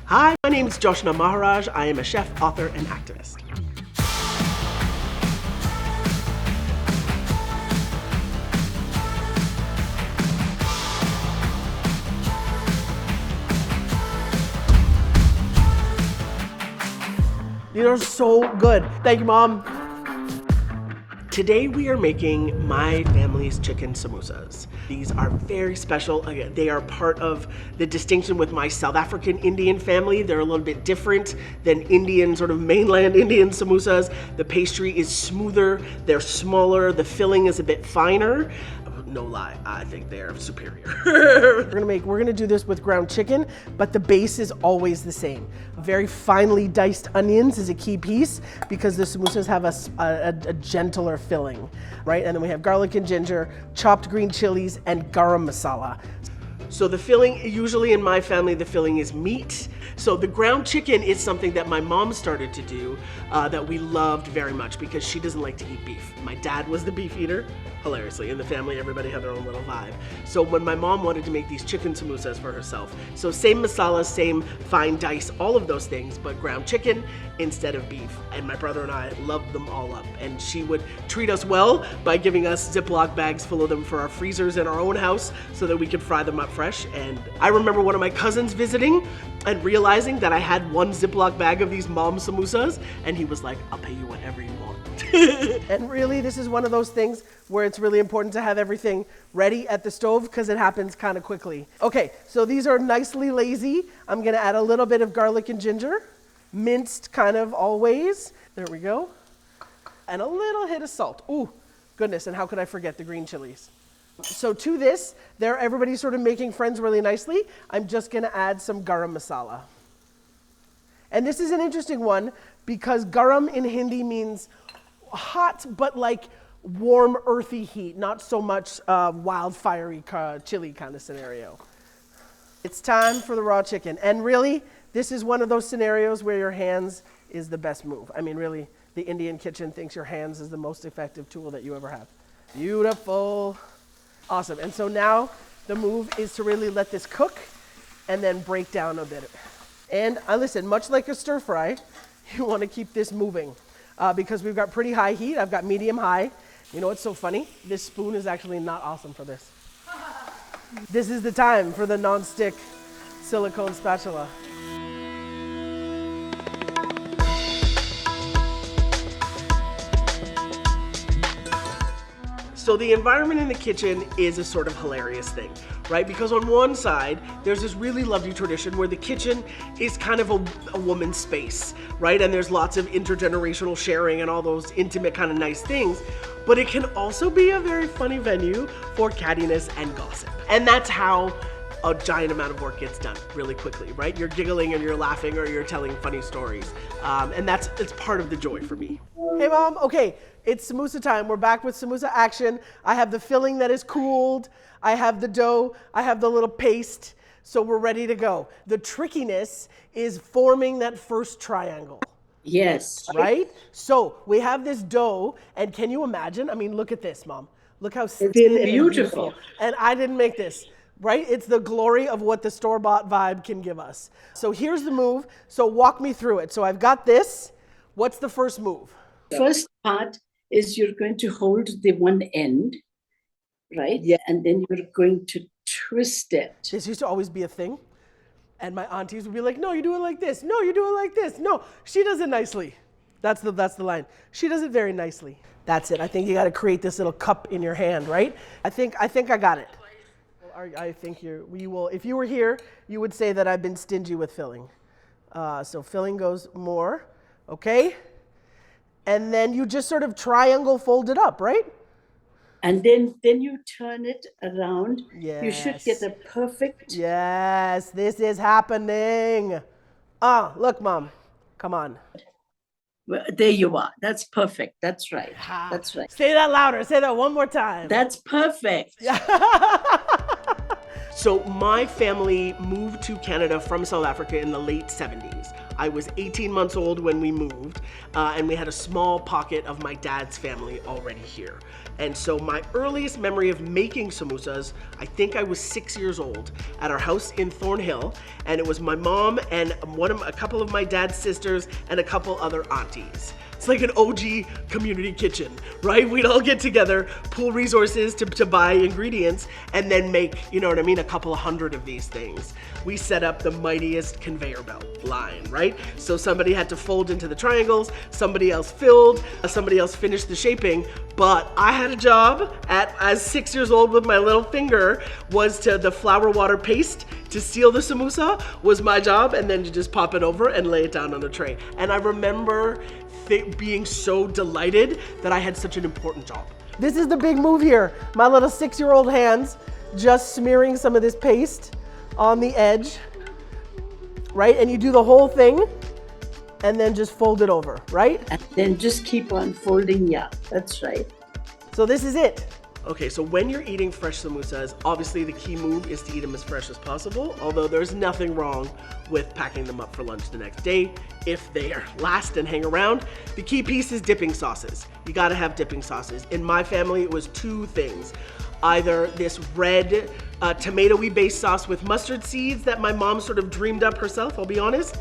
Hi, my name is Joshna Maharaj. I am a chef, author, and activist. These are so good. Thank you, Mom. Today we are making my family's chicken samosas. These are very special. Again, they are part of the distinction with my South African Indian family. They're a little bit different than Indian, sort of mainland Indian samosas. The pastry is smoother, they're smaller, the filling is a bit finer. No lie, I think they're superior. We're gonna do this with ground chicken, but the base is always the same. Very finely diced onions is a key piece because the samosas have a gentler filling, right? And then we have garlic and ginger, chopped green chilies, and garam masala. So the filling, usually in my family, the filling is meat. So the ground chicken is something that my mom started to do that we loved very much because she doesn't like to eat beef. My dad was the beef eater. Hilariously, in the family, everybody had their own little vibe. So when my mom wanted to make these chicken samosas for herself, so same masala, same fine dice, all of those things, but ground chicken instead of beef. And my brother and I loved them all up. And she would treat us well by giving us Ziploc bags full of them for our freezers in our own house so that we could fry them up fresh. And I remember one of my cousins visiting and realizing that I had one Ziploc bag of these mom samosas, and he was like, I'll pay you whatever you want. And really, this is one of those things where it's really important to have everything ready at the stove because it happens kind of quickly. Okay, so these are nicely lazy. I'm gonna add a little bit of garlic and ginger, minced kind of always. There we go. And a little hit of salt. Ooh, goodness, and how could I forget the green chilies? So to this, everybody's sort of making friends really nicely. I'm just gonna add some garam masala. And this is an interesting one because garam in Hindi means hot, but like warm, earthy heat, not so much wildfiery chili kind of scenario. It's time for the raw chicken. And really, this is one of those scenarios where your hands is the best move. I mean, really, the Indian kitchen thinks your hands is the most effective tool that you ever have. Beautiful. Awesome. And so now the move is to really let this cook and then break down a bit. And listen, much like a stir fry, you want to keep this moving because we've got pretty high heat. I've got medium high. You know what's so funny? This spoon is actually not awesome for this. This is the time for the non-stick silicone spatula. So the environment in the kitchen is a sort of hilarious thing, right? Because on one side, there's this really lovely tradition where the kitchen is kind of a woman's space, right? And there's lots of intergenerational sharing and all those intimate kind of nice things. But it can also be a very funny venue for cattiness and gossip. And that's how a giant amount of work gets done really quickly, right? You're giggling and you're laughing or you're telling funny stories. And it's part of the joy for me. Hey Mom, okay, it's samosa time. We're back with samosa action. I have the filling that is cooled. I have the dough. I have the little paste. So we're ready to go. The trickiness is forming that first triangle. Yes. Right? So we have this dough, and can you imagine? I mean, look at this, Mom. Look how It's beautiful. And I didn't make this, right? It's the glory of what the store-bought vibe can give us. So here's the move. So walk me through it. So I've got this. What's the first move? First part is you're going to hold the one end, right? Yeah. And then you're going to twist it. This used to always be a thing. And my aunties would be like, no, you do it like this. No, you do it like this. No, she does it nicely. That's the line. She does it very nicely. That's it. I think you got to create this little cup in your hand, right? I think I got it. I think you will. If you were here, you would say that I've been stingy with filling. So filling goes more, okay? And then you just sort of triangle fold it up, right? And then you turn it around. Yes. You should get a perfect. Yes, this is happening. Look, Mom, come on. Well, there you are. That's perfect. That's right. That's right. Say that louder. Say that one more time. That's perfect. So my family moved to Canada from South Africa in the late 70s. I was 18 months old when we moved, and we had a small pocket of my dad's family already here. And so my earliest memory of making samosas, I think I was 6 years old at our house in Thornhill, and it was my mom and a couple of my dad's sisters and a couple other aunties. It's like an OG community kitchen, right? We'd all get together, pool resources to buy ingredients, and then make, you know what I mean, a couple of hundred of these things. We set up the mightiest conveyor belt line, right? So somebody had to fold into the triangles, somebody else filled, somebody else finished the shaping, but I had a job as 6 years old with my little finger was to the flour water paste to seal the samosa was my job, and then to just pop it over and lay it down on a tray. And I remember being so delighted that I had such an important job. This is the big move here. My little 6-year-old hands just smearing some of this paste on the edge, right? And you do the whole thing and then just fold it over, right? And then just keep on folding. Yeah, that's right. So this is it. Okay, so when you're eating fresh samosas, obviously the key move is to eat them as fresh as possible, although there's nothing wrong with packing them up for lunch the next day if they last and hang around. The key piece is dipping sauces. You gotta have dipping sauces. In my family, it was two things. Either this red tomatoey based sauce with mustard seeds that my mom sort of dreamed up herself, I'll be honest,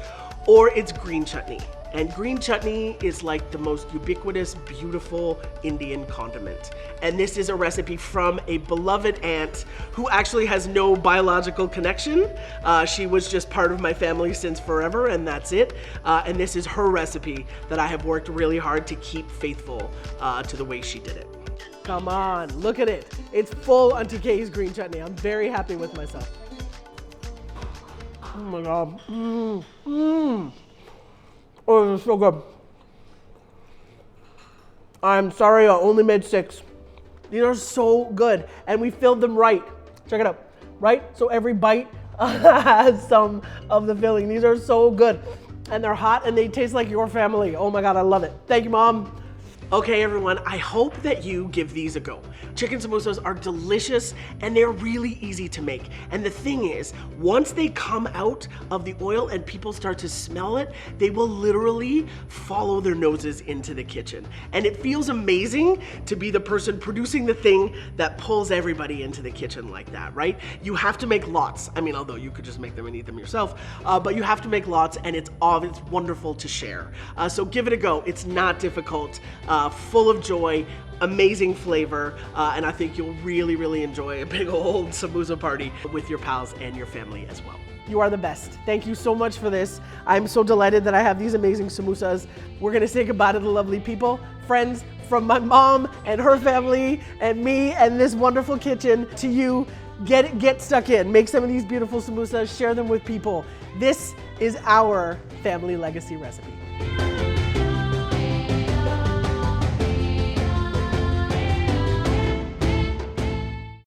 or it's green chutney. And green chutney is like the most ubiquitous, beautiful Indian condiment. And this is a recipe from a beloved aunt who actually has no biological connection. She was just part of my family since forever, and that's it. And this is her recipe that I have worked really hard to keep faithful to the way she did it. Come on, look at it. It's full Auntie Kay's green chutney. I'm very happy with myself. Oh my God. Oh, this is so good. I'm sorry, I only made 6. These are so good, and we filled them right. Check it out, right? So every bite has some of the filling. These are so good, and they're hot, and they taste like your family. Oh my God, I love it. Thank you, Mom. Okay, everyone, I hope that you give these a go. Chicken samosas are delicious and they're really easy to make. And the thing is, once they come out of the oil and people start to smell it, they will literally follow their noses into the kitchen. And it feels amazing to be the person producing the thing that pulls everybody into the kitchen like that, right? You have to make lots. I mean, although you could just make them and eat them yourself, but you have to make lots, and it's wonderful to share. So give it a go. It's not difficult. Full of joy, amazing flavor, and I think you'll really, really enjoy a big old samosa party with your pals and your family as well. You are the best. Thank you so much for this. I'm so delighted that I have these amazing samosas. We're gonna say goodbye to the lovely people, friends from my mom and her family and me and this wonderful kitchen. To you, get stuck in. Make some of these beautiful samosas, share them with people. This is our family legacy recipe.